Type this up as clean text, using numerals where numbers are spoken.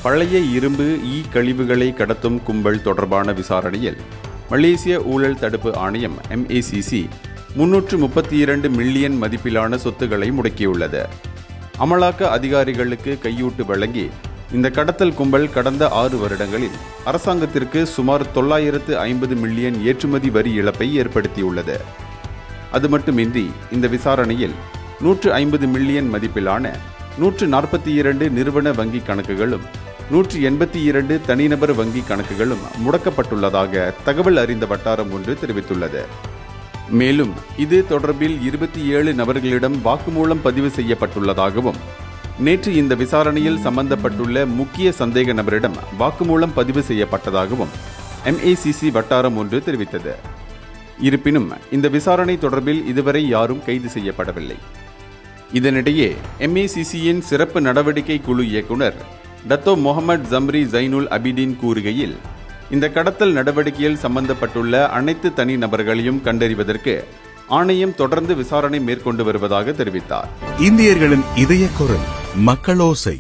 பழைய இரும்பு கழிவுகளை கடத்தும் கும்பல் தொடர்பான விசாரணையில் மலேசிய ஊழல் தடுப்பு ஆணையம் MACC 332 மில்லியன் மதிப்பிலான சொத்துக்களை முடக்கியுள்ளது. அமலாக்க அதிகாரிகளுக்கு கையூட்டு வழங்கி இந்த கடத்தல் கும்பல் கடந்த 6 வருடங்களில் அரசாங்கத்திற்கு சுமார் 950 மில்லியன் ஏற்றுமதி வரி இழப்பை ஏற்படுத்தியுள்ளது. அது மட்டுமின்றி இந்த விசாரணையில் 150 மில்லியன் மதிப்பிலான 142 நிறுவன வங்கி கணக்குகளும் 182 தனிநபர் வங்கி கணக்குகளும் முடக்கப்பட்டுள்ளதாக தகவல் அறிந்த வட்டாரம் ஒன்று தெரிவித்துள்ளது. மேலும் இது தொடர்பில் 27 நபர்களிடம் வாக்குமூலம் பதிவு செய்யப்பட்டுள்ளதாகவும் நேற்று இந்த விசாரணையில் சம்பந்தப்பட்டுள்ள முக்கிய சந்தேக நபரிடம் வாக்குமூலம் பதிவு செய்யப்பட்டதாகவும் MACC வட்டாரம் ஒன்று தெரிவித்தது. இருப்பினும் இந்த விசாரணை தொடர்பில் இதுவரை யாரும் கைது செய்யப்படவில்லை. இதனிடையே MACCயின் சிறப்பு நடவடிக்கை குழு இயக்குனர் Dato Mohamed Jamri Zainul Abidin கூறுகையில், இந்த கடத்தல் நடவடிக்கையில் சம்பந்தப்பட்டுள்ள அனைத்து தனி நபர்களையும் கண்டறிவதற்கு ஆணையம் தொடர்ந்து விசாரணை மேற்கொண்டு வருவதாக தெரிவித்தார். இந்தியர்களின் இதய குரல் மக்களோசை.